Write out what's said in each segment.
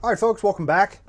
All right, folks, welcome back.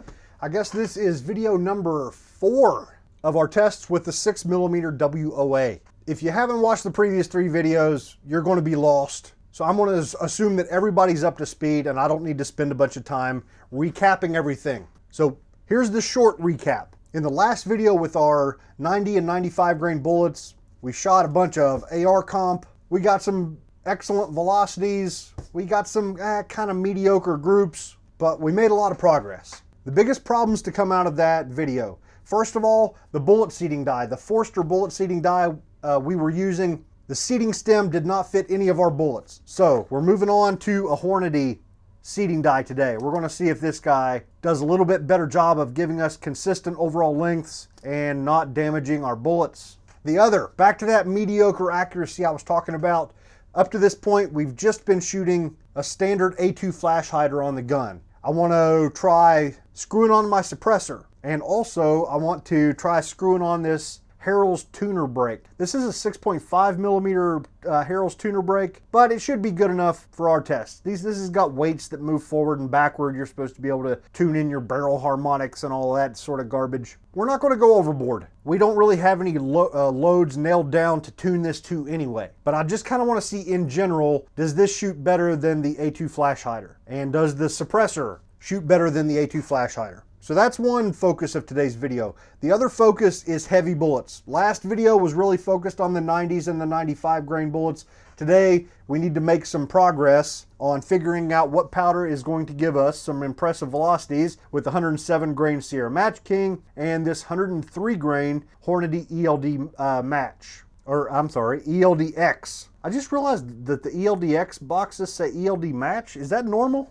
I guess this is video number 4 of our tests with the 6mm WOA. If you haven't watched the previous 3 videos, you're going to be lost. So I'm going to assume that everybody's up to speed and I don't need to spend a bunch of time recapping everything. So here's the short recap. In the last video with our 90 and 95 grain bullets, we shot a bunch of AR comp. We got some excellent velocities. We got some kind of mediocre groups, but we made a lot of progress. The biggest problems to come out of that video. First of all, the bullet seating die. The Forster bullet seating die we were using, the seating stem did not fit any of our bullets. So we're moving on to a Hornady seating die today. We're going to see if this guy does a little bit better job of giving us consistent overall lengths and not damaging our bullets. The other, back to that mediocre accuracy I was talking about. Up to this point, we've just been shooting a standard A2 flash hider on the gun. I want to try screwing on my suppressor, and also I want to try screwing on this Harrell's tuner brake. This is a 6.5mm Harrell's tuner brake, but it should be good enough for our test. This has got weights that move forward and backward. You're supposed to be able to tune in your barrel harmonics and all that sort of garbage. We're not going to go overboard. We don't really have any loads nailed down to tune this to anyway. But I just kind of want to see in general, does this shoot better than the A2 flash hider? And does the suppressor shoot better than the A2 flash hider? So that's one focus of today's video. The other focus is heavy bullets. Last video was really focused on the 90s and the 95 grain bullets. Today, we need to make some progress on figuring out what powder is going to give us some impressive velocities with the 107 grain Sierra Matchking and this 103 grain Hornady ELD match. Or, I'm sorry, ELDX. I just realized that the ELDX boxes say ELD match. Is that normal?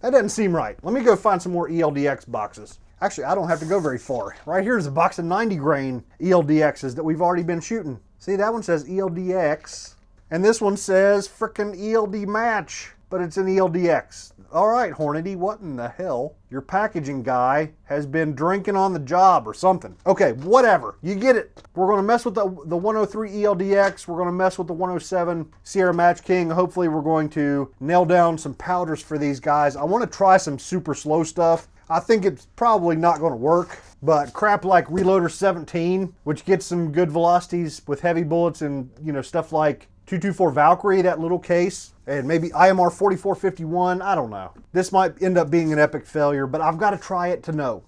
That doesn't seem right. Let me go find some more ELDX boxes. Actually, I don't have to go very far. Right here is a box of 90 grain ELDXs that we've already been shooting. See, that one says ELDX, and this one says frickin' ELD match, but it's an ELDX. All right, Hornady, what in the hell? Your packaging guy has been drinking on the job or something. Okay, whatever. You get it. We're going to mess with the 103 ELDX. We're going to mess with the 107 Sierra Matchking. Hopefully, we're going to nail down some powders for these guys. I want to try some super slow stuff. I think it's probably not going to work, but crap like Reloader 17, which gets some good velocities with heavy bullets and, you know, stuff like 224 Valkyrie, that little case, and maybe IMR 4451, I don't know. This might end up being an epic failure, but I've got to try it to know.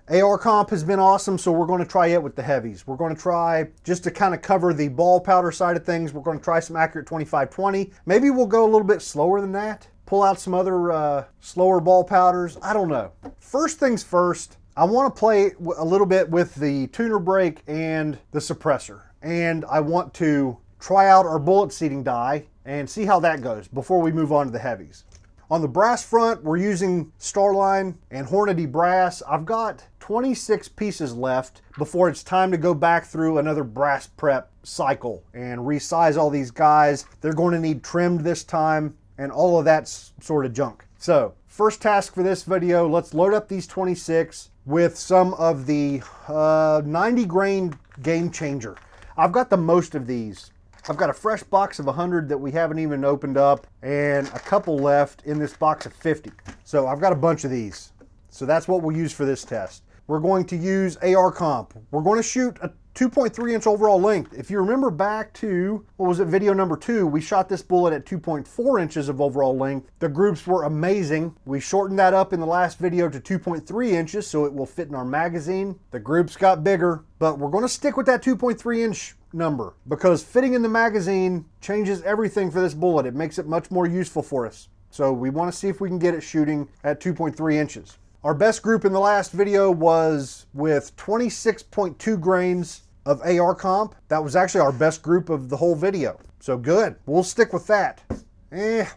AR comp has been awesome, so we're going to try it with the heavies. We're going to try, just to kind of cover the ball powder side of things, we're going to try some accurate 2520. Maybe we'll go a little bit slower than that. Pull out some other slower ball powders. I don't know. First things first, I want to play a little bit with the tuner brake and the suppressor. And I want to try out our bullet seating die and see how that goes before we move on to the heavies. On the brass front, we're using Starline and Hornady Brass. I've got 26 pieces left before it's time to go back through another brass prep cycle and resize all these guys. They're going to need trimmed this time and all of that sort of junk. So first task for this video, let's load up these 26 with some of the 90 grain Game Changer. I've got the most of these. I've got a fresh box of 100 that we haven't even opened up and a couple left in this box of 50. So I've got a bunch of these. So that's what we'll use for this test. We're going to use AR comp. We're going to shoot a 2.3 inch overall length. If you remember back to, what was it, video number 2, we shot this bullet at 2.4 inches of overall length. The groups were amazing. We shortened that up in the last video to 2.3 inches so it will fit in our magazine. The groups got bigger, but we're going to stick with that 2.3 inch number because fitting in the magazine changes everything for this bullet. It makes it much more useful for us. So we want to see if we can get it shooting at 2.3 inches. Our best group in the last video was with 26.2 grains of AR comp. That was actually our best group of the whole video. So good, we'll stick with that.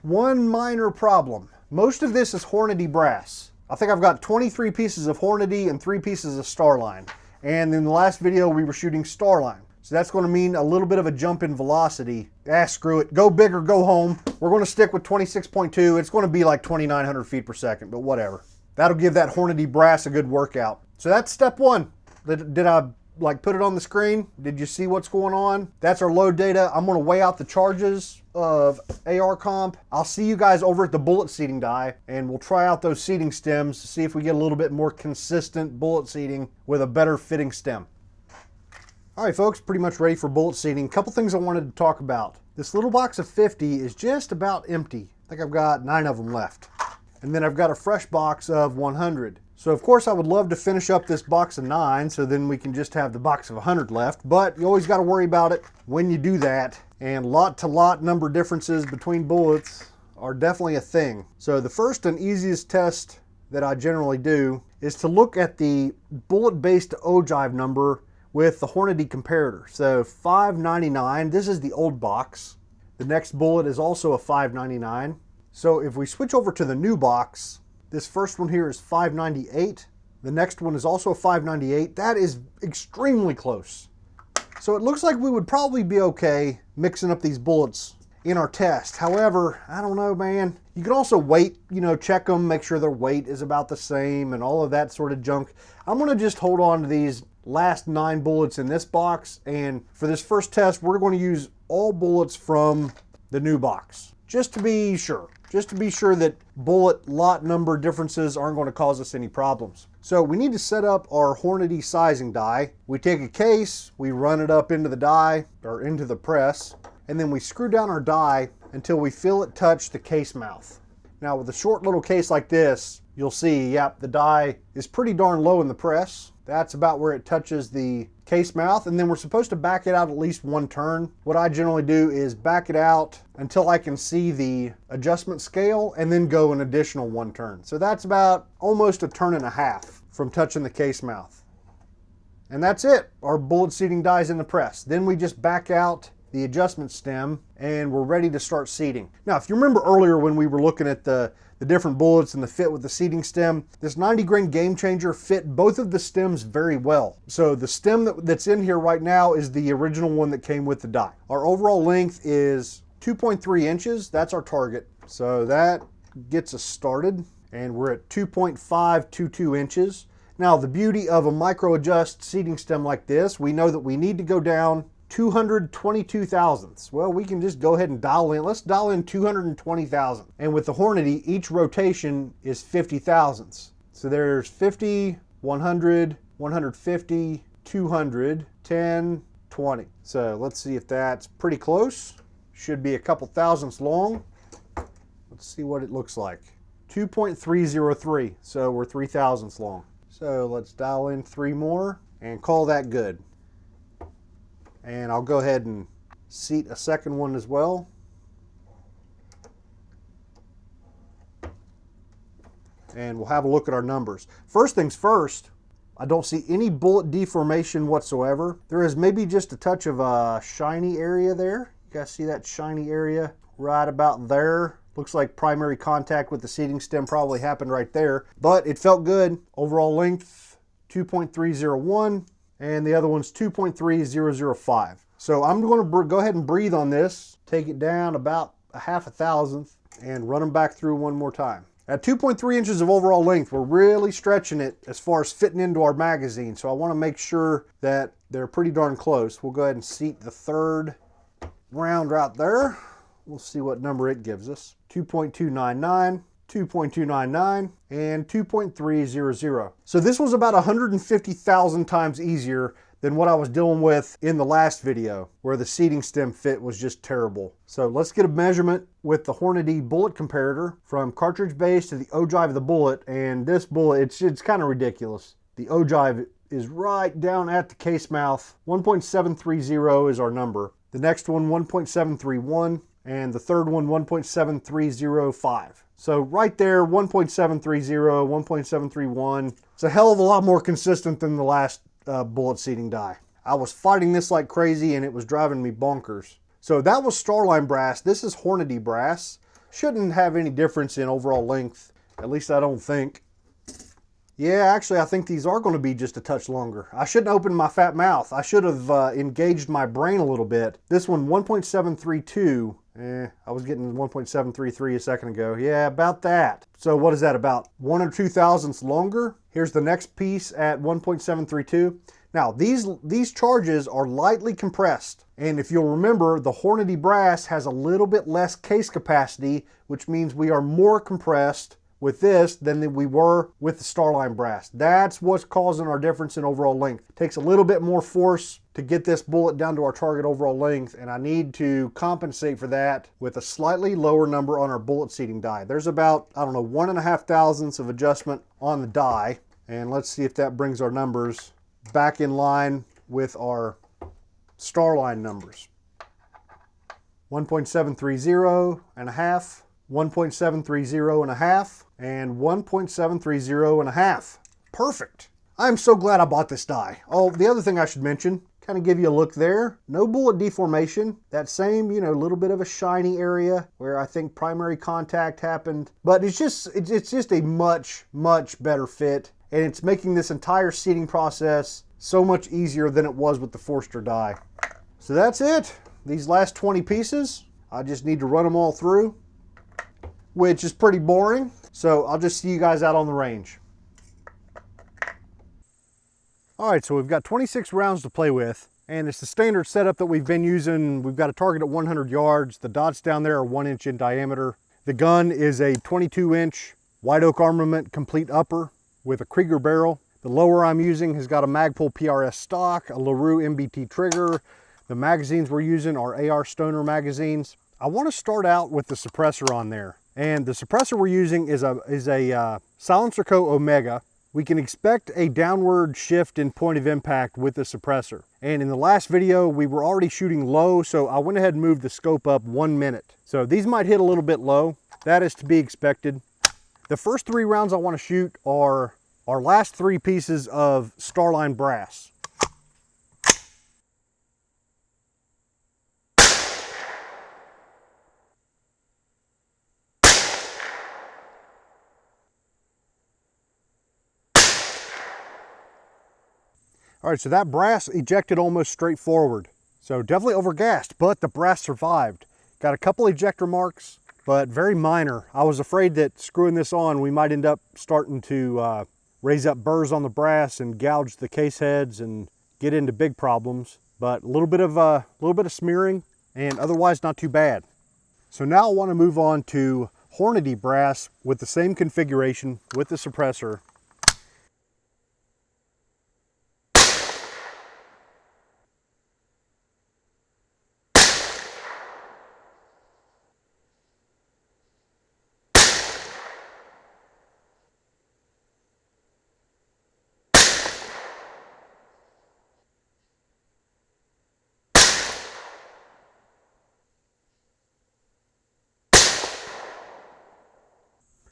One minor problem. Most of this is Hornady Brass. I think I've got 23 pieces of Hornady and 3 pieces of Starline. And in the last video, we were shooting Starline. So that's going to mean a little bit of a jump in velocity. Screw it. Go big or go home. We're going to stick with 26.2. It's going to be like 2,900 feet per second, but whatever. That'll give that Hornady Brass a good workout. So that's step 1. Did I like put it on the screen? Did you see what's going on? That's our load data. I'm gonna weigh out the charges of AR comp. I'll see you guys over at the bullet seating die, and we'll try out those seating stems to see if we get a little bit more consistent bullet seating with a better fitting stem. All right, folks, pretty much ready for bullet seating. A couple things I wanted to talk about. This little box of 50 is just about empty. I think I've got 9 of them left. And then I've got a fresh box of 100. So of course I would love to finish up this box of 9 so then we can just have the box of 100 left, but you always got to worry about it when you do that. And lot to lot number differences between bullets are definitely a thing. So the first and easiest test that I generally do is to look at the bullet-based ogive number with the Hornady comparator. So 599, this is the old box. The next bullet is also a 599. So if we switch over to the new box, this first one here is 598. The next one is also a 598. That is extremely close. So it looks like we would probably be okay mixing up these bullets in our test. However, I don't know, man. You can also weight, check them, make sure their weight is about the same and all of that sort of junk. I'm gonna just hold on to these last 9 bullets in this box, and for this first test, we're going to use all bullets from the new box, just to be sure that bullet lot number differences aren't going to cause us any problems. So we need to set up our Hornady sizing die. We take a case, we run it up into the die, or into the press, and then we screw down our die until we feel it touch the case mouth. Now with a short little case like this, you'll see, yep, the die is pretty darn low in the press. That's about where it touches the case mouth, and then we're supposed to back it out at least 1 turn. What I generally do is back it out until I can see the adjustment scale and then go an additional 1 turn. So that's about almost a turn and a half from touching the case mouth. And that's it. Our bullet seating die is in the press. Then we just back out the adjustment stem and we're ready to start seating. Now, if you remember earlier when we were looking at the different bullets and the fit with the seating stem, this 90 grain Game Changer fit both of the stems very well. So the stem that's in here right now is the original one that came with the die. Our overall length is 2.3 inches. That's our target. So that gets us started, and we're at 2.522 inches. Now the beauty of a micro adjust seating stem like this, we know that we need to go down 222 thousandths. Well, we can just go ahead and dial in. Let's dial in 220 thousandths. And with the Hornady, each rotation is 50 thousandths. So there's 50, 100, 150, 200, 10, 20. So let's see if that's pretty close. Should be a couple thousandths long. Let's see what it looks like. 2.303. So we're 3 thousandths long. So let's dial in 3 more and call that good. And I'll go ahead and seat a second one as well. And we'll have a look at our numbers. First things first, I don't see any bullet deformation whatsoever. There is maybe just a touch of a shiny area there. You guys see that shiny area right about there? Looks like primary contact with the seating stem probably happened right there, but it felt good. Overall length, 2.301. And the other one's 2.3005. So I'm going to go ahead and breathe on this, take it down about a 1/2 thousandth, and run them back through one more time. At 2.3 inches of overall length, we're really stretching it as far as fitting into our magazine. So I want to make sure that they're pretty darn close. We'll go ahead and seat the third round right there. We'll see what number it gives us. 2.299. 2.299 and 2.300. So this was about 150,000 times easier than what I was dealing with in the last video where the seating stem fit was just terrible. So let's get a measurement with the Hornady bullet comparator from cartridge base to the ogive of the bullet, and this bullet, it's kind of ridiculous. The ogive is right down at the case mouth. 1.730 is our number. The next one 1.731 and the third one 1.7305. So right there, 1.730, 1.731. It's a hell of a lot more consistent than the last bullet seating die. I was fighting this like crazy and it was driving me bonkers. So that was Starline brass. This is Hornady brass. Shouldn't have any difference in overall length. At least I don't think. Yeah, actually I think these are going to be just a touch longer. I shouldn't open my fat mouth. I should have engaged my brain a little bit. This one 1.732. I was getting 1.733 a second ago. Yeah, about that. So what is that, about 1 or 2 thousandths longer? Here's the next piece at 1.732. Now, these charges are lightly compressed. And if you'll remember, the Hornady Brass has a little bit less case capacity, which means we are more compressed with this than we were with the Starline Brass. That's what's causing our difference in overall length. It takes a little bit more force to get this bullet down to our target overall length, and I need to compensate for that with a slightly lower number on our bullet seating die. There's about, I don't know, 1.5 thousandths of adjustment on the die, and let's see if that brings our numbers back in line with our Starline numbers. 1.730 and a half, 1.730 and a half, and 1.730 and a half. Perfect. I'm so glad I bought this die. Oh, the other thing I should mention, kind of give you a look there. No bullet deformation. That same, little bit of a shiny area where I think primary contact happened. But it's just a much, much better fit. And it's making this entire seating process so much easier than it was with the Forster die. So that's it. These last 20 pieces, I just need to run them all through, which is pretty boring. So I'll just see you guys out on the range. All right, so we've got 26 rounds to play with, and it's the standard setup that we've been using. We've got a target at 100 yards. The dots down there are 1 inch in diameter. The gun is a 22-inch White Oak Armament complete upper with a Krieger barrel. The lower I'm using has got a Magpul PRS stock, a LaRue MBT trigger. The magazines we're using are AR Stoner magazines. I want to start out with the suppressor on there. And the suppressor we're using is a Silencer Co. Omega. We can expect a downward shift in point of impact with the suppressor. And in the last video, we were already shooting low, so I went ahead and moved the scope up 1 minute. So these might hit a little bit low. That is to be expected. The first 3 rounds I want to shoot are our last 3 pieces of Starline Brass. All right, so that brass ejected almost straight forward. So definitely overgassed, but the brass survived. Got a couple ejector marks, but very minor. I was afraid that screwing this on, we might end up starting to raise up burrs on the brass and gouge the case heads and get into big problems. But a little bit of smearing, and otherwise not too bad. So now I want to move on to Hornady Brass with the same configuration with the suppressor.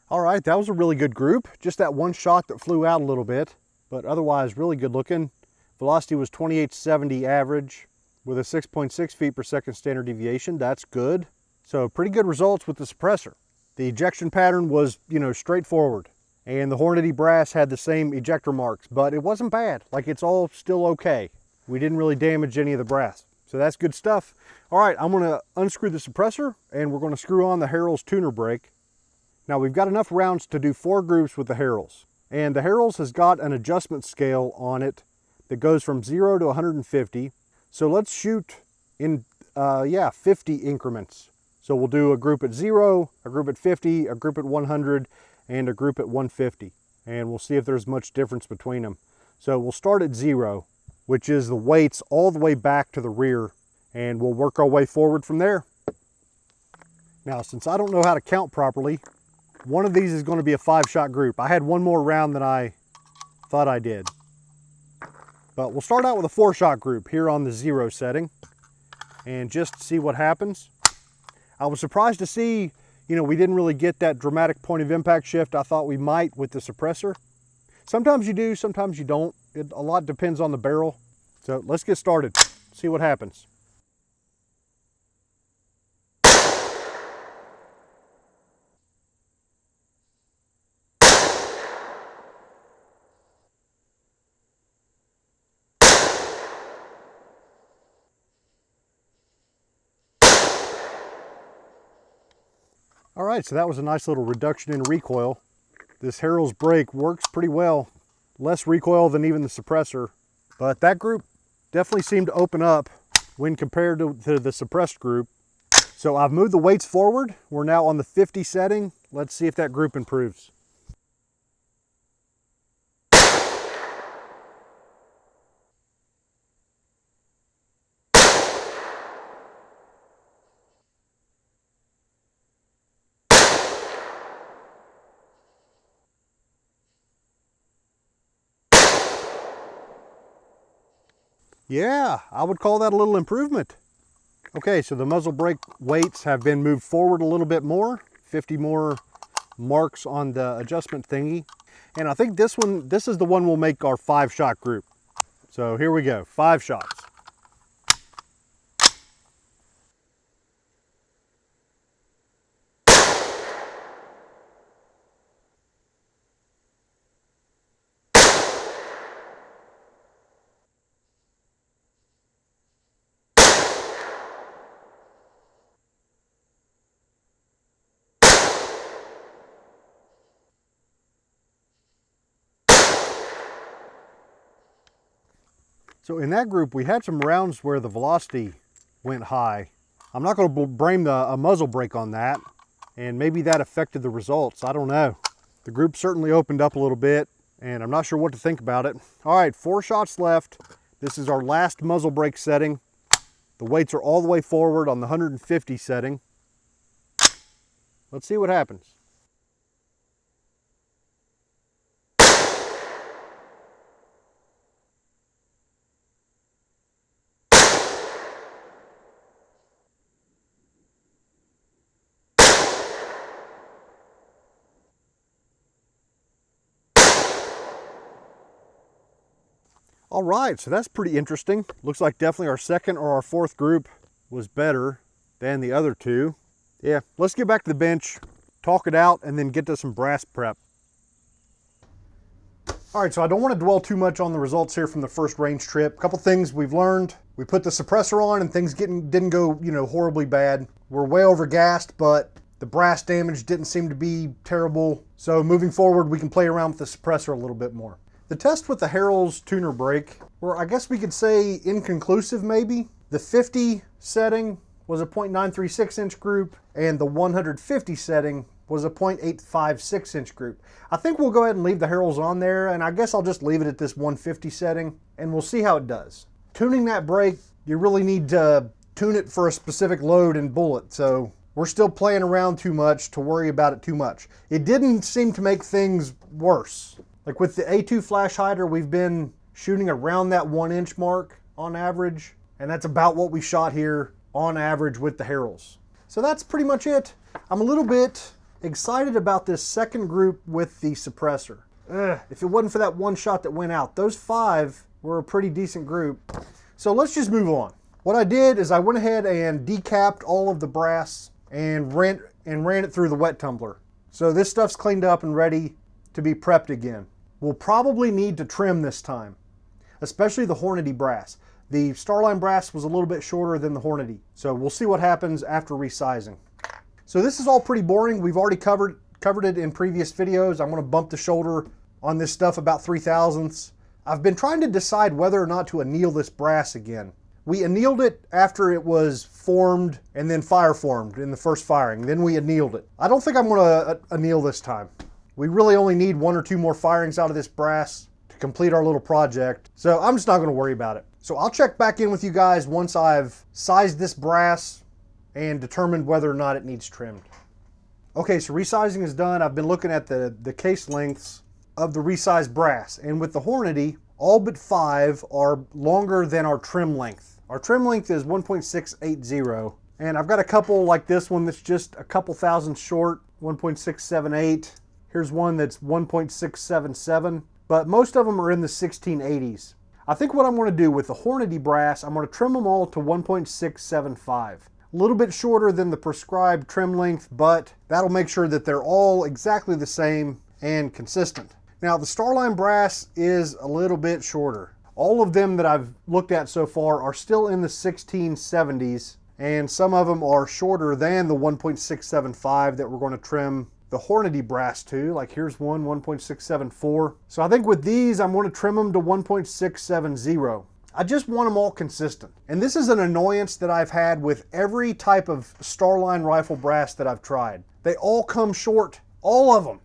All right, that was a really good group. Just that one shot that flew out a little bit, but otherwise really good looking. Velocity was 2870 average with a 6.6 feet per second standard deviation. That's good. So pretty good results with the suppressor. The ejection pattern was, straightforward. And the Hornady Brass had the same ejector marks, but it wasn't bad. Like, it's all still okay. We didn't really damage any of the brass. So that's good stuff. All right, I'm gonna unscrew the suppressor and we're gonna screw on the Harrell's tuner brake. Now we've got enough rounds to do 4 groups with the Harrell's. And the Harrell's has got an adjustment scale on it that goes from 0 to 150. So let's shoot in 50 increments. So we'll do a group at 0, a group at 50, a group at 100, and a group at 150. And we'll see if there's much difference between them. So we'll start at 0, which is the weights all the way back to the rear, and we'll work our way forward from there. Now, since I don't know how to count properly, one of these is going to be a 5-shot group. I had one more round than I thought I did. But we'll start out with a 4-shot group here on the 0 setting and just see what happens. I was surprised to see, we didn't really get that dramatic point of impact shift I thought we might with the suppressor. Sometimes you do, sometimes you don't. A lot depends on the barrel. So let's get started, see what happens. All right, so that was a nice little reduction in recoil. This Harrell's brake works pretty well. Less recoil than even the suppressor. But that group definitely seemed to open up when compared to the suppressed group. So I've moved the weights forward. We're now on the 50 setting. Let's see if that group improves. Yeah, I would call that a little improvement. Okay, so the muzzle brake weights have been moved forward a little bit more, 50 more marks on the adjustment thingy. And I think this is the one we'll make our 5-shot group. So here we go, 5 shots. So in that group, we had some rounds where the velocity went high. I'm not going to blame a muzzle brake on that, and maybe that affected the results. I don't know. The group certainly opened up a little bit, and I'm not sure what to think about it. All right, 4 shots left. This is our last muzzle brake setting. The weights are all the way forward on the 150 setting. Let's see what happens. All right, so that's pretty interesting. Looks like definitely our second or our 4th group was better than the other 2. Yeah, let's get back to the bench, talk it out, and then get to some brass prep. All right, so I don't want to dwell too much on the results here from the first range trip. A couple things we've learned. We put the suppressor on and things didn't go, horribly bad. We're way over gassed, but the brass damage didn't seem to be terrible. So moving forward, we can play around with the suppressor a little bit more. The test with the Harrell's tuner brake were, I guess we could say, inconclusive maybe. The 50 setting was a .936 inch group, and the 150 setting was a .856 inch group. I think we'll go ahead and leave the Harrell's on there, and I guess I'll just leave it at this 150 setting, and we'll see how it does. Tuning that brake, you really need to tune it for a specific load and bullet, so we're still playing around too much to worry about it too much. It didn't seem to make things worse. Like with the A2 flash hider, we've been shooting around that 1 inch mark on average, and that's about what we shot here on average with the Harrell's. So that's pretty much it. I'm a little bit excited about this second group with the suppressor. If it wasn't for that 1 shot that went out, those 5 were a pretty decent group. So let's just move on. What I did is I went ahead and decapped all of the brass and ran it through the wet tumbler. So this stuff's cleaned up and ready to be prepped again. We'll probably need to trim this time, especially the Hornady brass. The Starline brass was a little bit shorter than the Hornady, so we'll see what happens after resizing. So this is all pretty boring. We've already covered it in previous videos. I'm going to bump the shoulder on this stuff about 3/1000ths. I've been trying to decide whether or not to anneal this brass again. We annealed it after it was formed and then fire formed in the first firing. Then we annealed it. I don't think I'm going to anneal this time. We really only need 1 or 2 more firings out of this brass to complete our little project. So I'm just not going to worry about it. So I'll check back in with you guys once I've sized this brass and determined whether or not it needs trimmed. Okay, so resizing is done. I've been looking at the case lengths of the resized brass. And with the Hornady, all but 5 are longer than our trim length. Our trim length is 1.680. And I've got a couple like this one that's just a couple thousand short, 1.678. Here's one that's 1.677, but most of them are in the 1680s. I think what I'm going to do with the Hornady brass, I'm going to trim them all to 1.675. A little bit shorter than the prescribed trim length, but that'll make sure that they're all exactly the same and consistent. Now the Starline brass is a little bit shorter. All of them that I've looked at so far are still in the 1670s, and some of them are shorter than the 1.675 that we're going to trim the Hornady Brass too. Like here's one, 1.674. So I think with these, I'm going to trim them to 1.670. I just want them all consistent. And this is an annoyance that I've had with every type of Starline rifle brass that I've tried. They all come short, all of them.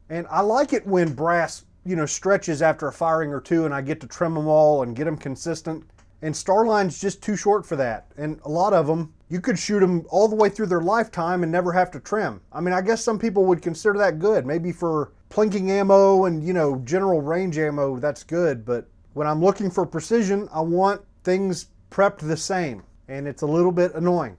And I like it when brass, you know, stretches after a firing or two and I get to trim them all and get them consistent. And Starline's just too short for that. And a lot of them, you could shoot them all the way through their lifetime and never have to trim. I mean, I guess some people would consider that good. Maybe for plinking ammo and, you know, general range ammo, that's good. But when I'm looking for precision, I want things prepped the same. And it's a little bit annoying.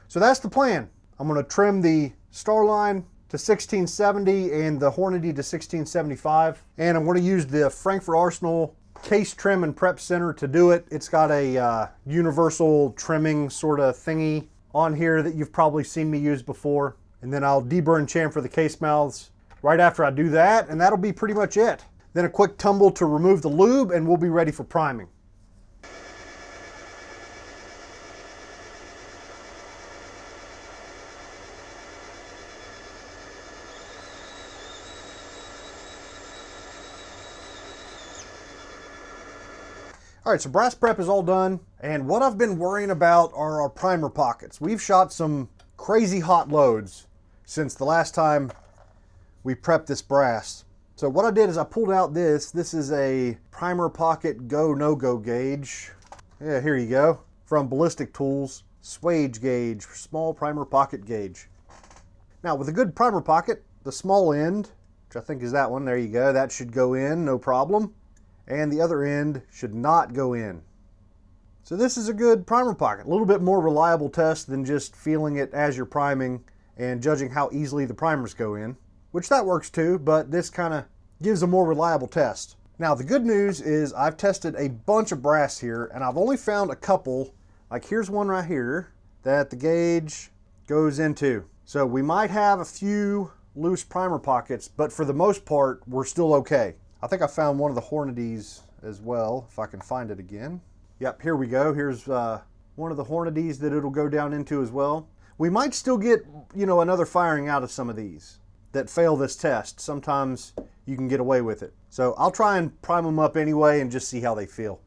So that's the plan. I'm going to trim the Starline to 1670 and the Hornady to 1675. And I'm going to use the Frankfurt Arsenal case trim and prep center to do it. It's got a universal trimming sort of thingy on here that you've probably seen me use before. And then I'll deburr chamfer the case mouths right after I do that, and that'll be pretty much it. Then a quick tumble to remove the lube and we'll be ready for priming. All right, so brass prep is all done, and what I've been worrying about are our primer pockets. We've shot some crazy hot loads since the last time we prepped this brass. So what I did is I pulled out this is a primer pocket go no-go gauge. Yeah, here you go. From Ballistic Tools, swage gauge, small primer pocket gauge. Now with a good primer pocket, the small end, which I think is that one, there you go, that should go in, no problem. And the other end should not go in. So this is a good primer pocket. A little bit more reliable test than just feeling it as you're priming and judging how easily the primers go in, which that works too, but this kind of gives a more reliable test. Now the good news is I've tested a bunch of brass here and I've only found a couple, like here's one right here, that the gauge goes into. So we might have a few loose primer pockets, but for the most part, we're still okay. I think I found one of the Hornadys as well, if I can find it again. Yep, here we go. Here's one of the Hornadys that it'll go down into as well. We might still get, you know, another firing out of some of these that fail this test. Sometimes you can get away with it. So I'll try and prime them up anyway and just see how they feel.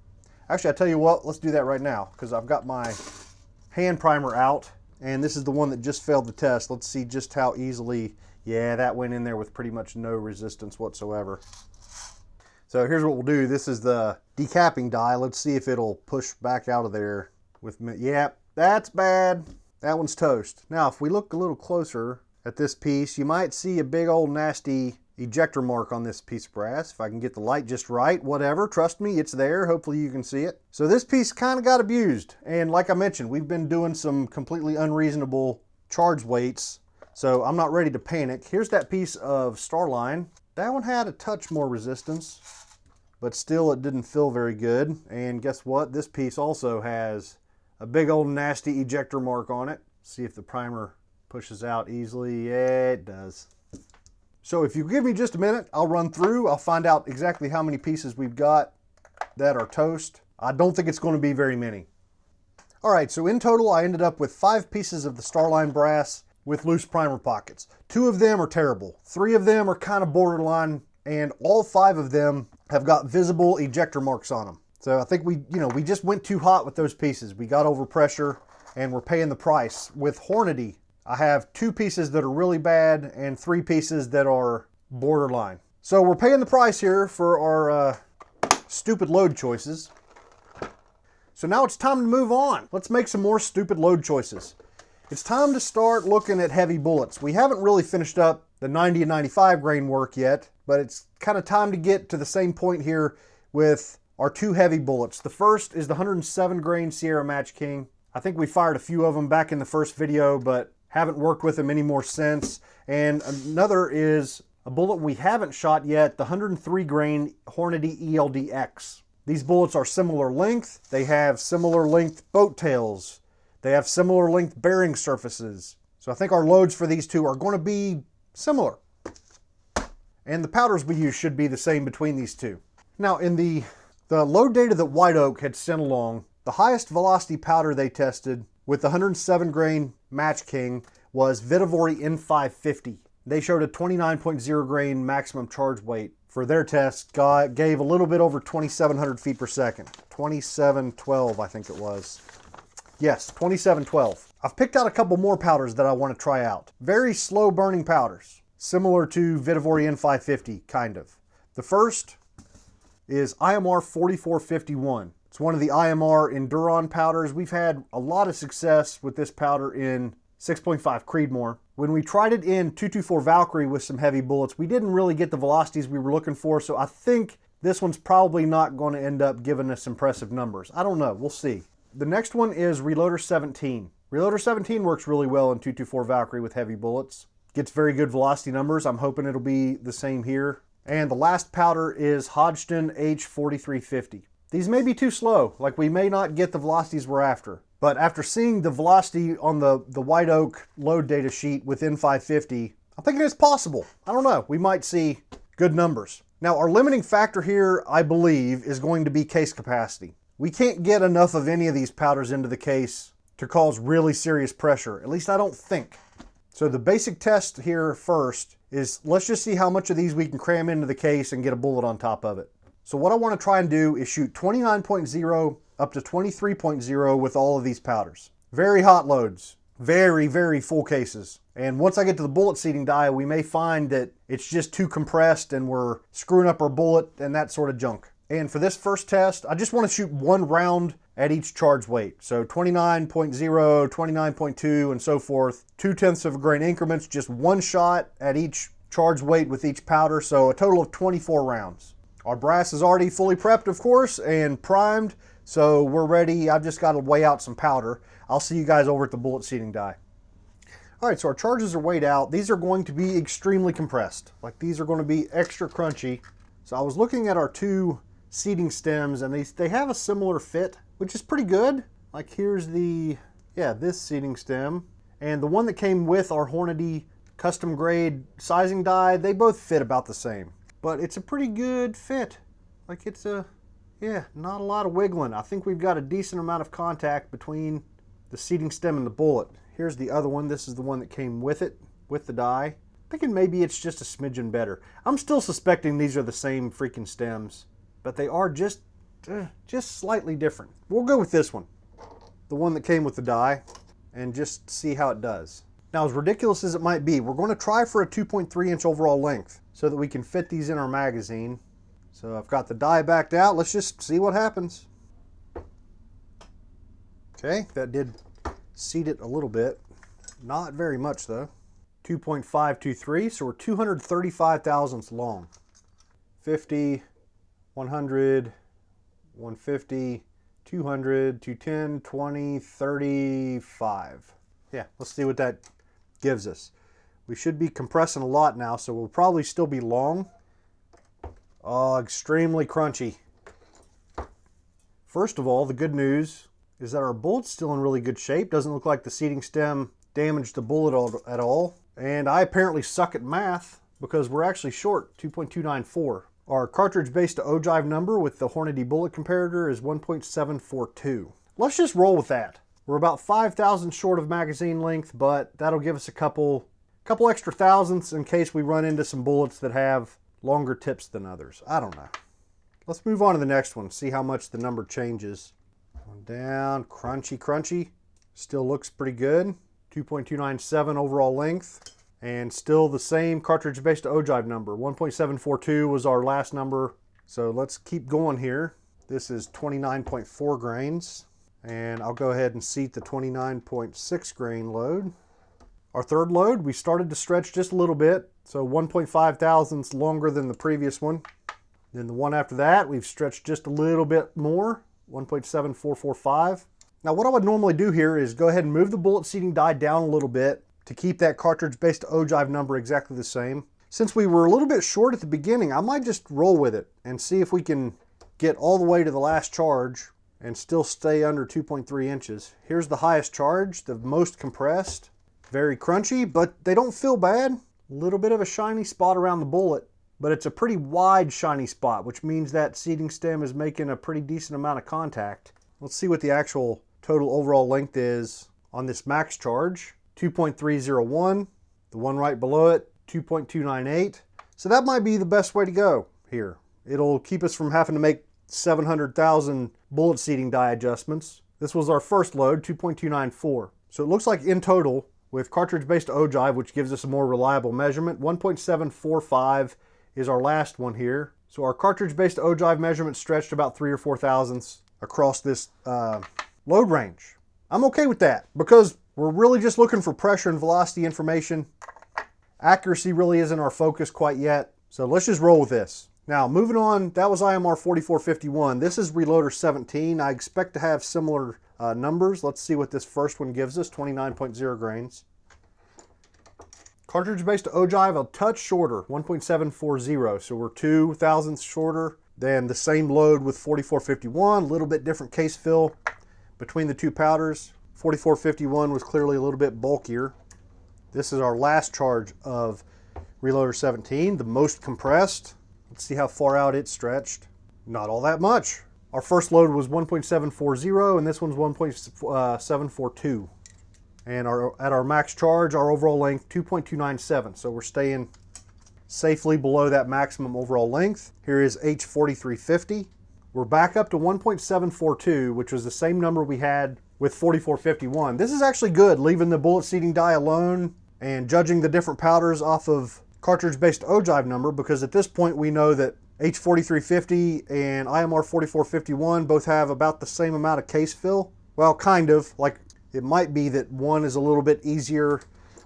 Actually, I tell you what, let's do that right now because I've got my hand primer out and this is the one that just failed the test. Let's see just how easily, yeah, that went in there with pretty much no resistance whatsoever. So here's what we'll do. This is the decapping die. Let's see if it'll push back out of there with me. Yep, that's bad. That one's toast. Now, if we look a little closer at this piece, you might see a big old nasty ejector mark on this piece of brass. If I can get the light just right, whatever, trust me, it's there. Hopefully you can see it. So this piece kind of got abused. And like I mentioned, we've been doing some completely unreasonable charge weights. So I'm not ready to panic. Here's that piece of Starline. That one had a touch more resistance, but still it didn't feel very good. And guess what? This piece also has a big old nasty ejector mark on it. See if the primer pushes out easily. Yeah, it does. So if you give me just a minute, I'll run through. I'll find out exactly how many pieces we've got that are toast. I don't think it's going to be very many. All right, so in total, I ended up with 5 pieces of the Starline brass with loose primer pockets. 2 of them are terrible. 3 of them are kind of borderline, and all 5 of them have got visible ejector marks on them. So I think we just went too hot with those pieces. We got over pressure and we're paying the price. With Hornady, I have 2 pieces that are really bad and 3 pieces that are borderline. So we're paying the price here for our stupid load choices. So now it's time to move on. Let's make some more stupid load choices. It's time to start looking at heavy bullets. We haven't really finished up the 90 and 95 grain work yet, but it's kind of time to get to the same point here with our 2 heavy bullets. The first is the 107 grain Sierra Matchking. I think we fired a few of them back in the first video, but haven't worked with them anymore since. And another is a bullet we haven't shot yet, the 103 grain Hornady ELDX. These bullets are similar length. They have similar length boat tails. They have similar length bearing surfaces. So I think our loads for these 2 are going to be similar. And the powders we use should be the same between these 2. Now in the load data that White Oak had sent along, the highest velocity powder they tested with the 107 grain Match King was Vitavori N550. They showed a 29.0 grain maximum charge weight for their test. Gave a little bit over 2,700 feet per second. 2712, I think it was. Yes, 2712. I've picked out a couple more powders that I want to try out. Very slow burning powders, similar to Vihtavuori N550, kind of. The first is IMR 4451. It's one of the IMR Enduron powders. We've had a lot of success with this powder in 6.5 Creedmoor. When we tried it in 224 Valkyrie with some heavy bullets, we didn't really get the velocities we were looking for, so I think this one's probably not going to end up giving us impressive numbers. I don't know, we'll see. The next one is Reloader 17. Reloader 17 works really well in 224 Valkyrie with heavy bullets. Gets very good velocity numbers. I'm hoping it'll be the same here. And the last powder is Hodgdon H4350. These may be too slow, like we may not get the velocities we're after. But after seeing the velocity on the White Oak load data sheet with N550, I'm thinking it's possible. I don't know, we might see good numbers. Now our limiting factor here, I believe, is going to be case capacity. We can't get enough of any of these powders into the case to cause really serious pressure, at least I don't think. So the basic test here first is, let's just see how much of these we can cram into the case and get a bullet on top of it. So what I want to try and do is shoot 29.0 up to 23.0 with all of these powders. Very hot loads, very, very full cases. And once I get to the bullet seating die, we may find that it's just too compressed and we're screwing up our bullet and that sort of junk. And for this first test, I just want to shoot one round at each charge weight. So 29.0, 29.2, and so forth. 0.2 of a grain increments, just one shot at each charge weight with each powder. So a total of 24 rounds. Our brass is already fully prepped, of course, and primed. So we're ready. I've just got to weigh out some powder. I'll see you guys over at the bullet seating die. All right, so our charges are weighed out. These are going to be extremely compressed. Like, these are going to be extra crunchy. So I was looking at our two seating stems, and they have a similar fit, which is pretty good. Like, here's this seating stem, and the one that came with our Hornady custom grade sizing die, they both fit about the same. But it's a pretty good fit. Like, it's not a lot of wiggling. I think we've got a decent amount of contact between the seating stem and the bullet. Here's the other one. This is the one that came with it, with the die. I'm thinking maybe it's just a smidgen better. I'm still suspecting these are the same freaking stems, but they are just slightly different. We'll go with this one, the one that came with the die, and just see how it does. Now, as ridiculous as it might be, we're going to try for a 2.3 inch overall length so that we can fit these in our magazine. So I've got the die backed out. Let's just see what happens. Okay, that did seat it a little bit. Not very much though. 2.523, so we're 235 thousandths long. 50, 100, 150, 200, 210, 20, 35. Yeah, let's see what that gives us. We should be compressing a lot now, so we'll probably still be long. Oh, extremely crunchy. First of all, the good news is that our bullet's still in really good shape. Doesn't look like the seating stem damaged the bullet at all. And I apparently suck at math because we're actually short 2.294. Our cartridge base to ogive number with the Hornady bullet comparator is 1.742. Let's just roll with that. We're about 5,000 short of magazine length, but that'll give us a couple extra thousandths in case we run into some bullets that have longer tips than others. I don't know. Let's move on to the next one, see how much the number changes. Going down, crunchy. Still looks pretty good. 2.297 overall length. And still the same cartridge base to ogive number. 1.742 was our last number. So let's keep going here. This is 29.4 grains. And I'll go ahead and seat the 29.6 grain load. Our third load, we started to stretch just a little bit. So 1.5 thousandths longer than the previous one. Then the one after that, we've stretched just a little bit more. 1.7445. Now what I would normally do here is go ahead and move the bullet seating die down a little bit to keep that cartridge base to ogive number exactly the same. Since we were a little bit short at the beginning, I might just roll with it and see if we can get all the way to the last charge and still stay under 2.3 inches. Here's the highest charge, the most compressed. Very crunchy, but they don't feel bad. A little bit of a shiny spot around the bullet, but it's a pretty wide shiny spot, which means that seating stem is making a pretty decent amount of contact. Let's see what the actual total overall length is on this max charge. 2.301. The one right below it, 2.298. So that might be the best way to go here. It'll keep us from having to make 700,000 bullet seating die adjustments. This was our first load, 2.294. So it looks like in total, with cartridge-based ogive, which gives us a more reliable measurement, 1.745 is our last one here. So our cartridge-based ogive measurement stretched about 3 or 4 thousandths across this load range. I'm okay with that because we're really just looking for pressure and velocity information. Accuracy really isn't our focus quite yet. So let's just roll with this. Now, moving on, that was IMR 4451. This is reloader 17. I expect to have similar numbers. Let's see what this first one gives us, 29.0 grains. Cartridge-based ogive, a touch shorter, 1.740. So we're 2 thousandths shorter than the same load with 4451. A little bit different case fill between the two powders. 4451 was clearly a little bit bulkier. This is our last charge of reloader 17, the most compressed. Let's see how far out it stretched. Not all that much. Our first load was 1.740 and this one's 1.742. And at our max charge, our overall length, 2.297. So we're staying safely below that maximum overall length. Here is H4350. We're back up to 1.742, which was the same number we had with 4451. This is actually good, leaving the bullet seating die alone and judging the different powders off of cartridge-based ogive number, because at this point we know that H4350 and IMR 4451 both have about the same amount of case fill. Well, kind of. Like, it might be that one is a little bit easier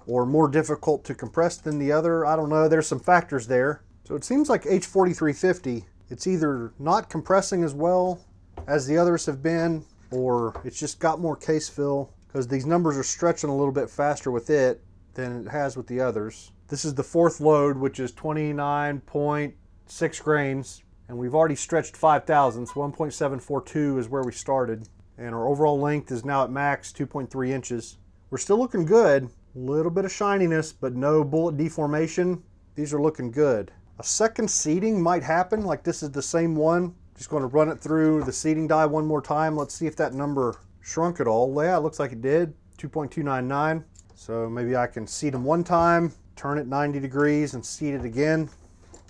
or more difficult to compress than the other. I don't know. There's some factors there. So it seems like H4350, it's either not compressing as well as the others have been, or it's just got more case fill, because these numbers are stretching a little bit faster with it than it has with the others. This is the fourth load, which is 29.6 grains, and we've already stretched 5 thousandths. 1.742 is where we started, and our overall length is now at max 2.3 inches. We're still looking good. A little bit of shininess, but no bullet deformation. These are looking good. A second seating might happen, like this is the same one. Just going to run it through the seating die one more time. Let's see if that number shrunk at all. Yeah, it looks like it did. 2.299. So maybe I can seat them one time, turn it 90 degrees and seat it again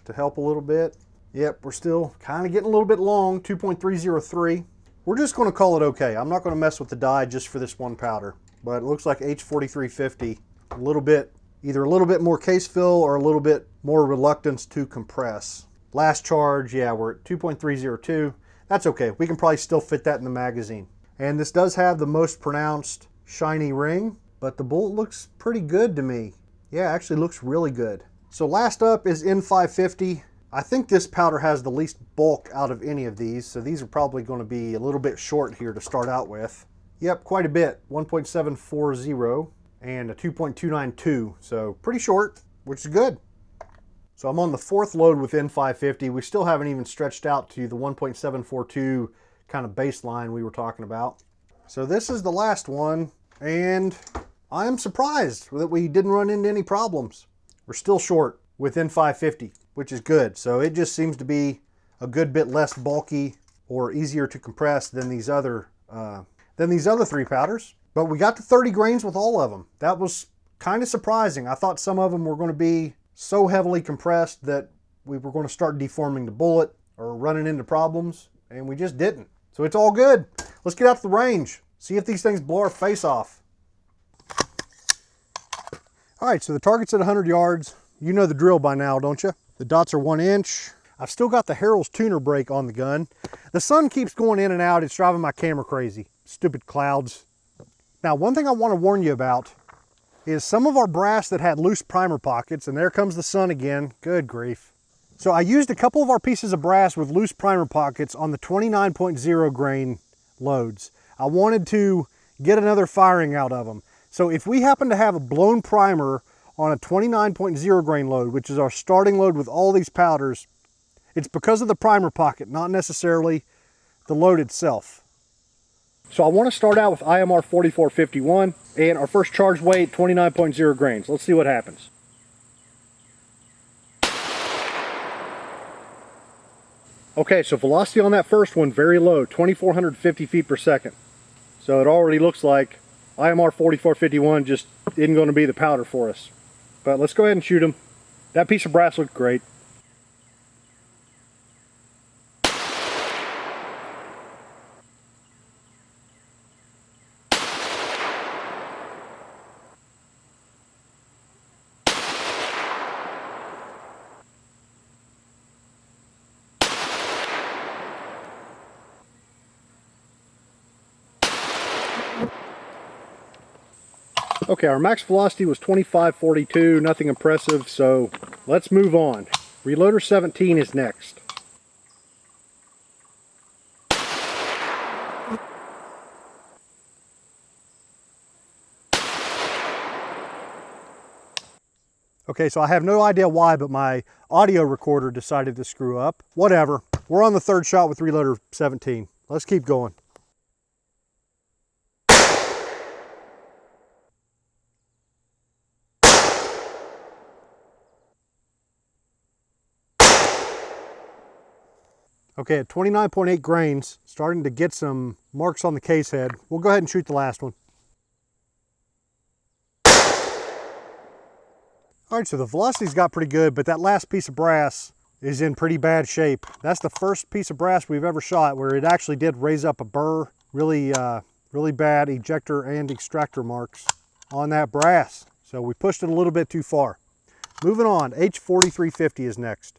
to help a little bit. Yep, we're still kind of getting a little bit long, 2.303. We're just going to call it okay. I'm not going to mess with the die just for this one powder. But it looks like H4350, a little bit, either a little bit more case fill or a little bit more reluctance to compress. Last charge, yeah, we're at 2.302. That's okay. We can probably still fit that in the magazine. And this does have the most pronounced shiny ring, but the bullet looks pretty good to me. Yeah, actually looks really good. So last up is N550. I think this powder has the least bulk out of any of these, so these are probably going to be a little bit short here to start out with. Yep, quite a bit. 1.740 and a 2.292, so pretty short, which is good. So I'm on the fourth load with N550. We still haven't even stretched out to the 1.742 kind of baseline we were talking about. So this is the last one, and I am surprised that we didn't run into any problems. We're still short with N550, which is good. So it just seems to be a good bit less bulky or easier to compress than these other three powders. But we got to 30 grains with all of them. That was kind of surprising. I thought some of them were going to be so heavily compressed that we were going to start deforming the bullet or running into problems, and we just didn't. So it's all good. Let's get out to the range, see if these things blow our face off. All right, so the target's at 100 yards. You know the drill by now, don't you? The dots are 1 inch. I've still got the Harrell's tuner brake on the gun. The sun keeps going in and out. It's driving my camera crazy. Stupid clouds. Now, one thing I want to warn you about is some of our brass that had loose primer pockets, and there comes the sun again. Good grief. So I used a couple of our pieces of brass with loose primer pockets on the 29.0 grain loads. I wanted to get another firing out of them. So if we happen to have a blown primer on a 29.0 grain load, which is our starting load with all these powders, it's because of the primer pocket, not necessarily the load itself. So I want to start out with IMR 4451 and our first charge weight, 29.0 grains. Let's see what happens. Okay, so velocity on that first one, very low, 2,450 feet per second. So it already looks like IMR 4451 just isn't going to be the powder for us. But let's go ahead and shoot them. That piece of brass looked great. Okay, our max velocity was 25.42, nothing impressive, so let's move on. Reloader 17 is next. Okay, so I have no idea why, but my audio recorder decided to screw up. Whatever. We're on the third shot with Reloader 17. Let's keep going. Okay, at 29.8 grains, starting to get some marks on the case head. We'll go ahead and shoot the last one. All right, so the velocity's got pretty good, but that last piece of brass is in pretty bad shape. That's the first piece of brass we've ever shot where it actually did raise up a burr. Really bad ejector and extractor marks on that brass. So we pushed it a little bit too far. Moving on, H4350 is next.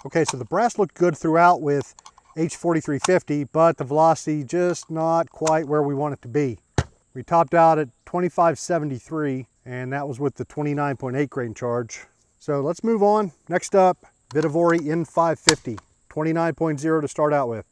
Okay, so the brass looked good throughout with H4350, but the velocity just not quite where we want it to be. We topped out at 25.73, and that was with the 29.8 grain charge. So let's move on. Next up, Vitivori N550, 29.0 to start out with.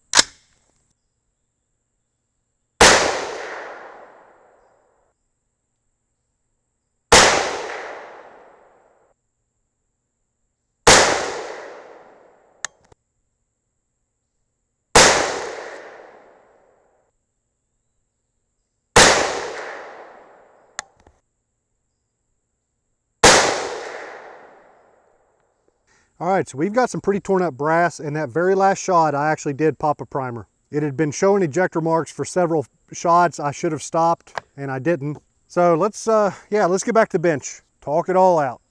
All right, so we've got some pretty torn up brass, and that very last shot, I actually did pop a primer. It had been showing ejector marks for several shots. I should have stopped, and I didn't. So let's get back to the bench. Talk it all out.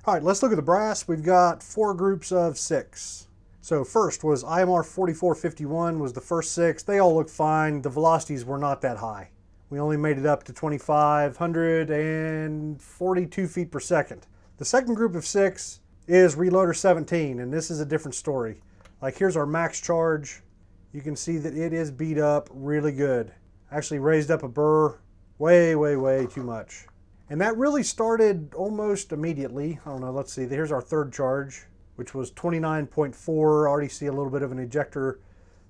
All right, let's look at the brass. We've got 4 groups of 6. So first was IMR 4451 was the first 6. They all looked fine. The velocities were not that high. We only made it up to 2,542 feet per second. The second group of 6 is Reloader 17, and this is a different story. Like, here's our max charge. You can see that it is beat up really good. Actually raised up a burr way too much. And that really started almost immediately. I don't know, let's see, here's our third charge, which was 29.4. Already see a little bit of an ejector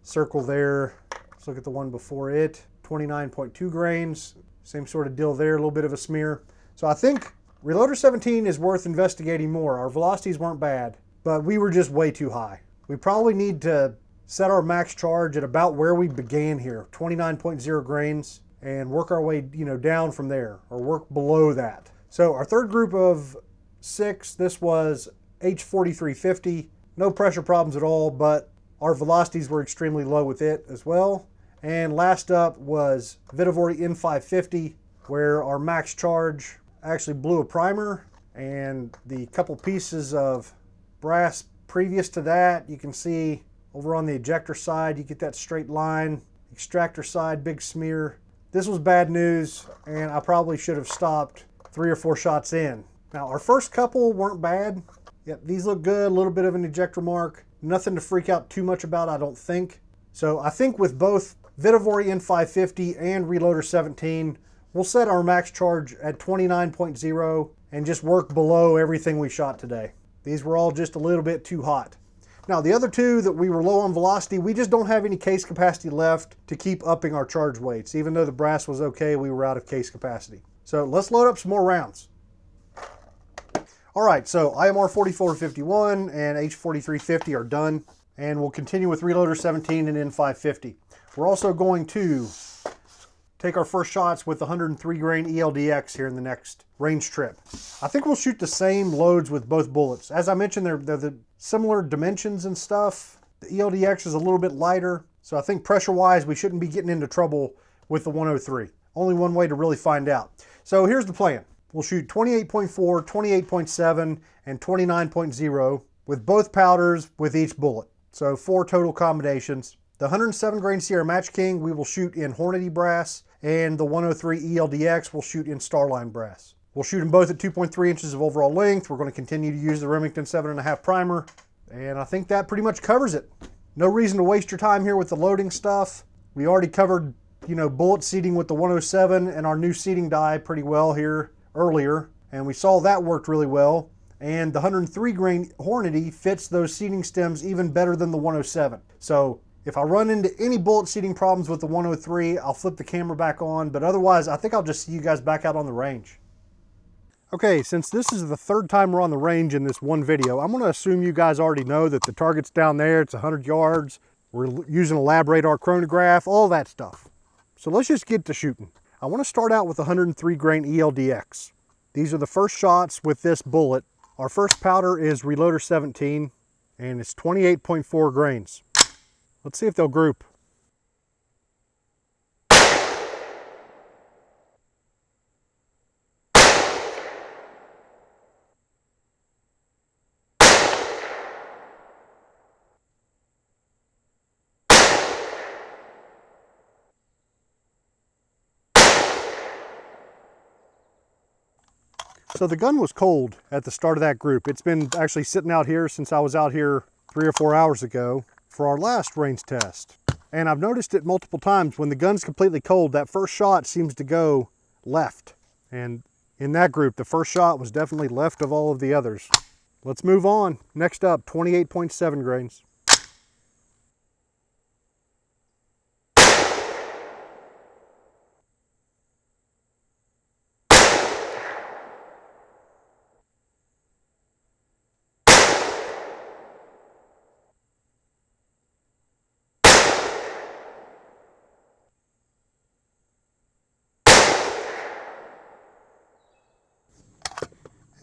circle there. Let's look at the one before it, 29.2 grains. Same sort of deal there, a little bit of a smear. So I think Reloader 17 is worth investigating more. Our velocities weren't bad, but we were just way too high. We probably need to set our max charge at about where we began here, 29.0 grains, and work our way, down from there, or work below that. So our third group of 6, this was H4350. No pressure problems at all, but our velocities were extremely low with it as well. And last up was Vitivori N550, where our max charge actually blew a primer, and the couple pieces of brass previous to that, you can see over on the ejector side, you get that straight line, extractor side, big smear. This was bad news, and I probably should have stopped 3 or 4 shots in. Now, our first couple weren't bad. Yep, these look good, a little bit of an ejector mark. Nothing to freak out too much about, I don't think. So I think with both Vitivori N550 and Reloader 17, we'll set our max charge at 29.0 and just work below everything we shot today. These were all just a little bit too hot. Now, the other 2 that we were low on velocity, we just don't have any case capacity left to keep upping our charge weights. Even though the brass was okay, we were out of case capacity. So let's load up some more rounds. All right, so IMR 4451 and H4350 are done. and we'll continue with Reloader 17 and N550. We're also going to take our first shots with the 103 grain ELDX here in the next range trip. I think we'll shoot the same loads with both bullets. As I mentioned, they're the similar dimensions and stuff. The ELDX is a little bit lighter, so I think pressure-wise we shouldn't be getting into trouble with the 103. Only one way to really find out. So here's the plan. We'll shoot 28.4, 28.7, and 29.0 with both powders with each bullet. So 4 total combinations. The 107 grain Sierra Matchking we will shoot in Hornady Brass, and the 103 ELDX we'll shoot in Starline Brass. We'll shoot them both at 2.3 inches of overall length. We're going to continue to use the Remington 7.5 primer, and I think that pretty much covers it. No reason to waste your time here with the loading stuff. We already covered, bullet seating with the 107 and our new seating die pretty well here earlier, and we saw that worked really well. And the 103 grain Hornady fits those seating stems even better than the 107. So if I run into any bullet seating problems with the 103, I'll flip the camera back on, but otherwise I think I'll just see you guys back out on the range. Okay, since this is the third time we're on the range in this one video, I'm going to assume you guys already know that the target's down there, it's 100 yards, we're using a lab radar chronograph, all that stuff. So let's just get to shooting. I want to start out with 103 grain ELDX. These are the first shots with this bullet. Our first powder is Reloader 17, and it's 28.4 grains. Let's see if they'll group. So the gun was cold at the start of that group. It's been actually sitting out here since I was out here 3 or 4 hours ago for our last range test. And I've noticed it multiple times. When the gun's completely cold, that first shot seems to go left. And in that group, the first shot was definitely left of all of the others. Let's move on. Next up, 28.7 grains.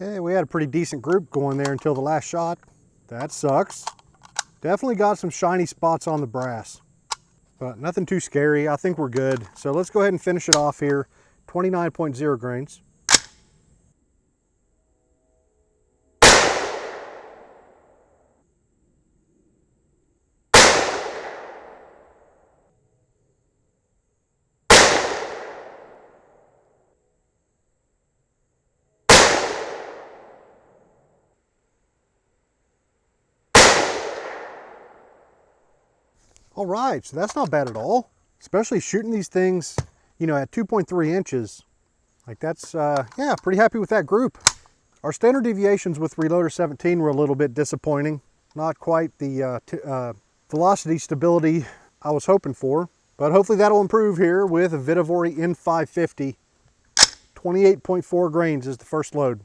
Hey, we had a pretty decent group going there until the last shot. That sucks. Definitely got some shiny spots on the brass, but nothing too scary. I think we're good. So let's go ahead and finish it off here. 29.0 grains. All right, so that's not bad at all. Especially shooting these things, at 2.3 inches. Like that's, yeah, pretty happy with that group. Our standard deviations with Reloader 17 were a little bit disappointing. Not quite the velocity stability I was hoping for, but hopefully that'll improve here with a Vihtavuori N550. 28.4 grains is the first load.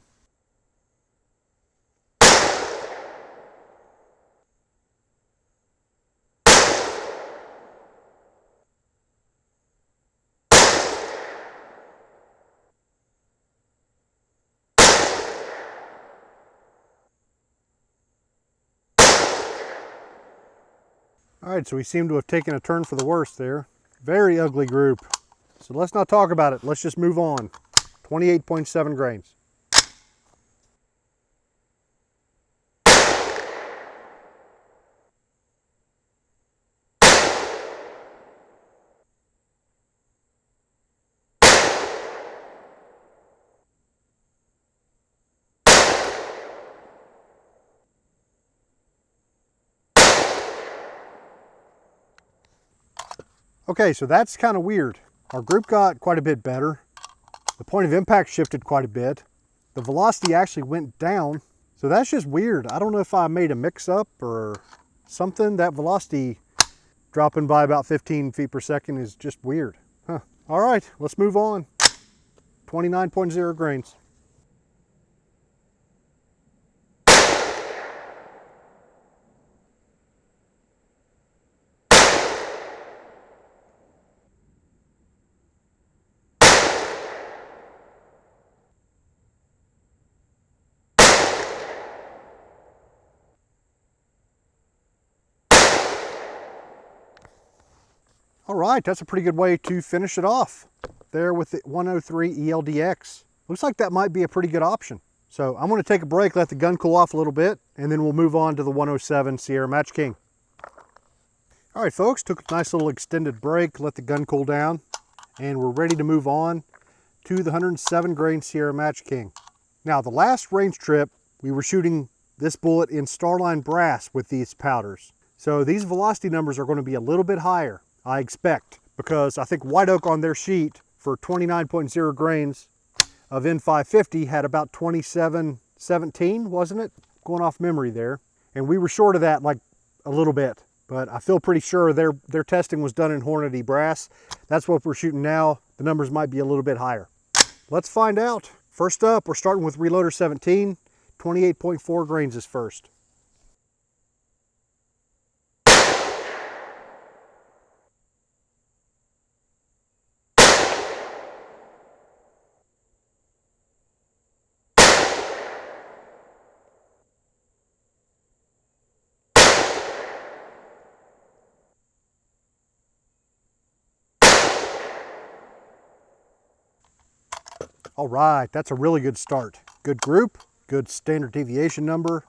All right, so we seem to have taken a turn for the worse there. Very ugly group. So let's not talk about it. Let's just move on. 28.7 grains. Okay, so that's kind of weird. Our group got quite a bit better. The point of impact shifted quite a bit. The velocity actually went down. So that's just weird. I don't know if I made a mix-up or something. That velocity dropping by about 15 feet per second is just weird. Huh. All right, let's move on. 29.0 grains. All right, that's a pretty good way to finish it off there with the 103 ELDX. Looks like that might be a pretty good option. So I'm going to take a break, let the gun cool off a little bit, and then we'll move on to the 107 Sierra Matchking. All right, folks, took a nice little extended break, let the gun cool down, and we're ready to move on to the 107 grain Sierra Matchking. Now, the last range trip, we were shooting this bullet in Starline Brass with these powders. So these velocity numbers are going to be a little bit higher, I expect, because I think White Oak on their sheet for 29.0 grains of N550 had about 2717, wasn't it? Going off memory there. And we were short of that like a little bit, but I feel pretty sure their testing was done in Hornady Brass. That's what we're shooting now. The numbers might be a little bit higher. Let's find out. First up, we're starting with Reloader 17. 28.4 grains is first. All right, that's a really good start. Good group, good standard deviation number.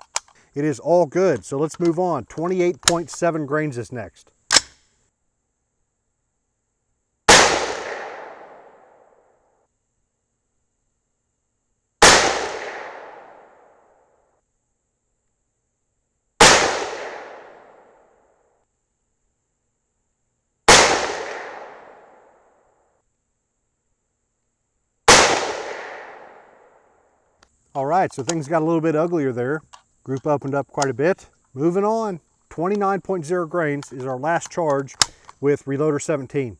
It is all good, so let's move on. 28.7 grains is next. All right, so things got a little bit uglier there. Group opened up quite a bit. Moving on, 29.0 grains is our last charge with Reloader 17.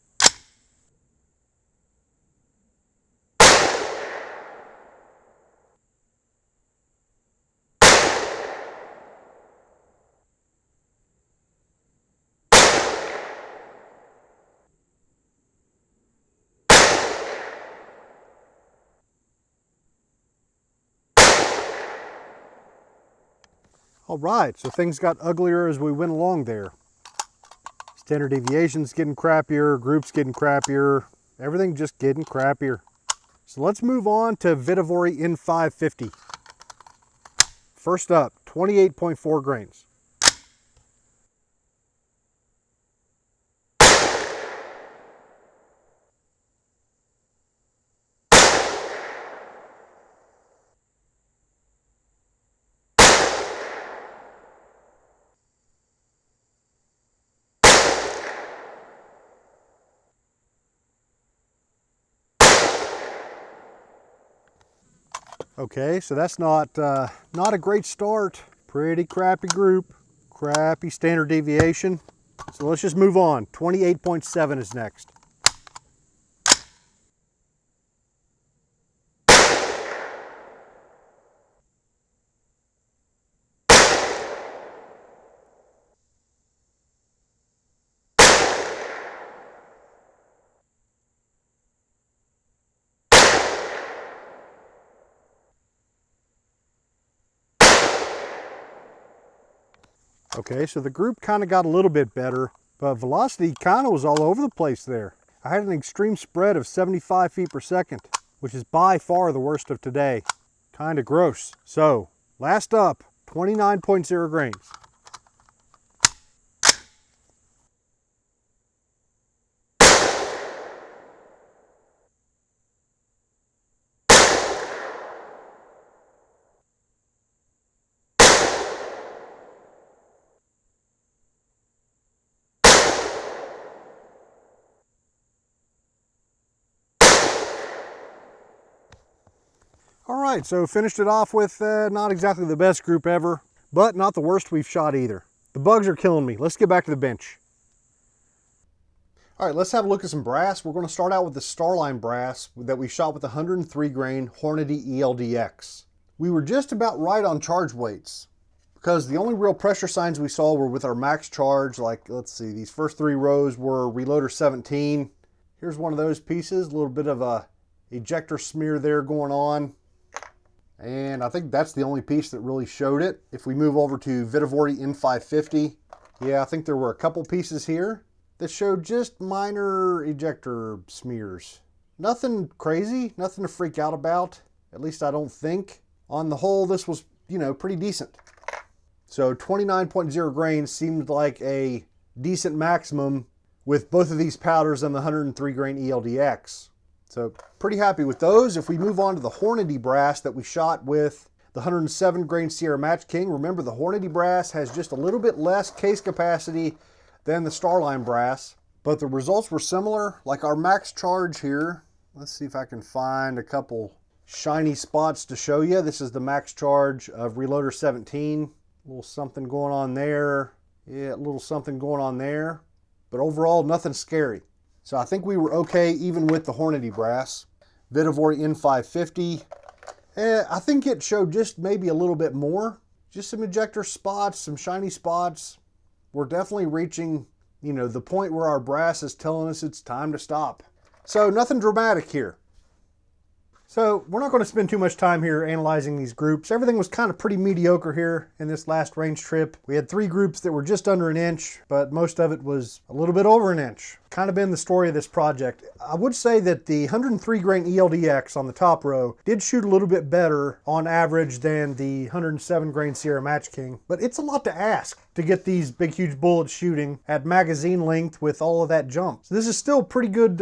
All right, so things got uglier as we went along there. Standard deviation's getting crappier, group's getting crappier, everything just getting crappier. So let's move on to Vitivory N550. First up, 28.4 grains. Okay, so that's not a great start. Pretty crappy group, crappy standard deviation. So let's just move on. 28.7 is next. Okay, so the group kind of got a little bit better, but velocity kind of was all over the place there. I had an extreme spread of 75 feet per second, which is by far the worst of today. Kind of gross. So, last up, 29.0 grains. All right, so finished it off with not exactly the best group ever, but not the worst we've shot either. The bugs are killing me. Let's get back to the bench. All right, let's have a look at some brass. We're going to start out with the Starline Brass that we shot with the 103 grain Hornady ELDX. We were just about right on charge weights because the only real pressure signs we saw were with our max charge. Like, let's see, these first three rows were Reloader 17. Here's one of those pieces, a little bit of a ejector smear there going on. And I think that's the only piece that really showed it. If we move over to Vitivory N550, yeah, I think there were a couple pieces here. that showed just minor ejector smears. Nothing crazy, nothing to freak out about, at least I don't think. On the whole, this was, you know, pretty decent. So 29.0 grains seemed like a decent maximum with both of these powders and the 103 grain ELDX. So pretty happy with those. If we move on to the Hornady Brass that we shot with the 107 grain Sierra Matchking, remember the Hornady Brass has just a little bit less case capacity than the Starline Brass, but the results were similar. Like our max charge here, let's see if I can find a couple shiny spots to show you. This is the max charge of Reloader 17. A little something going on there. Yeah, a little something going on there. But overall, nothing scary. So I think we were okay even with the Hornady Brass. Vihtavuori N550. I think it showed just maybe a little bit more. Just some ejector spots, some shiny spots. We're definitely reaching, you know, the point where our brass is telling us it's time to stop. So nothing dramatic here. So we're not going to spend too much time here analyzing these groups. Everything was kind of pretty mediocre here in this last range trip. We had 3 groups that were just under an inch, but most of it was a little bit over an inch. Kind of been the story of this project. I would say that the 103 grain ELDX on the top row did shoot a little bit better on average than the 107 grain Sierra Matchking, but it's a lot to ask to get these big huge bullets shooting at magazine length with all of that jump. So this is still pretty good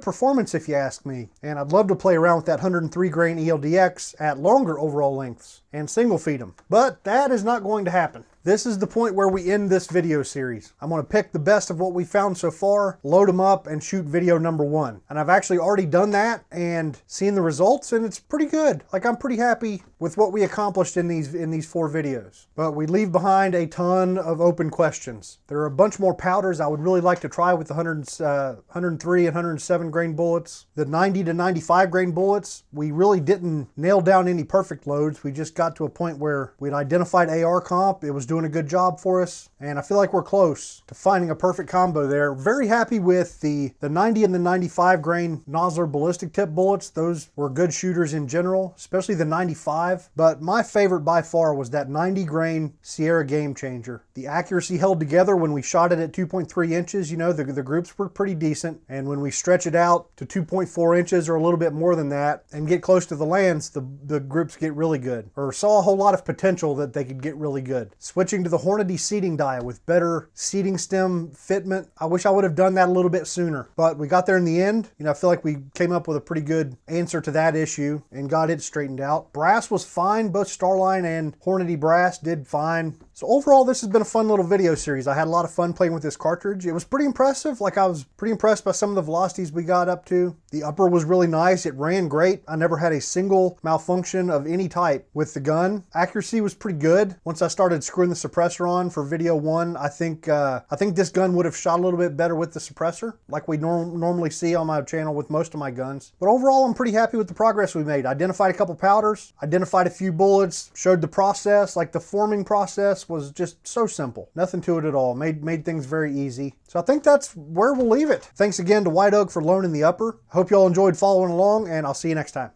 performance if you ask me. And I'd love to play around with that 103 grain ELDX at longer overall lengths and single feed them, but that is not going to happen. This is the point where we end this video series. I'm going to pick the best of what we found so far, load them up, and shoot video number 1. And I've actually already done that and seen the results, and it's pretty good. Like, I'm pretty happy with what we accomplished in these 4 videos. But we leave behind a ton of open questions. There are a bunch more powders I would really like to try with the 103 and 107 grain bullets. The 90 to 95 grain bullets, we really didn't nail down any perfect loads. We just got to a point where we'd identified AR comp. It was doing a good job for us, and I feel like we're close to finding a perfect combo there. Very happy with the 90 and the 95 grain Nosler ballistic tip bullets. Those were good shooters in general, especially the 95, but my favorite by far was that 90 grain Sierra Game Changer. The accuracy held together when we shot it at 2.3 inches. You know, the groups were pretty decent, and when we stretch it out to 2.4 inches or a little bit more than that and get close to the lands, the groups get really good, or saw a whole lot of potential that they could get really good. Switching to the Hornady seating die with better seating stem fitment. I wish I would have done that a little bit sooner, but we got there in the end. You know, I feel like we came up with a pretty good answer to that issue and got it straightened out. Brass was fine. Both Starline and Hornady Brass did fine. So overall, this has been a fun little video series. I had a lot of fun playing with this cartridge. It was pretty impressive. Like, I was pretty impressed by some of the velocities we got up to. The upper was really nice. It ran great. I never had a single malfunction of any type with the gun. Accuracy was pretty good. Once I started screwing the suppressor on for video 1, I think this gun would have shot a little bit better with the suppressor, like we normally see on my channel with most of my guns. But overall, I'm pretty happy with the progress we made. Identified a couple powders, identified a few bullets, showed the process. Like, the forming process was just so simple. Nothing to it at all. Made things very easy. So I think that's where we'll leave it. Thanks again to White Oak for loaning the upper. Hope y'all enjoyed following along, and I'll see you next time.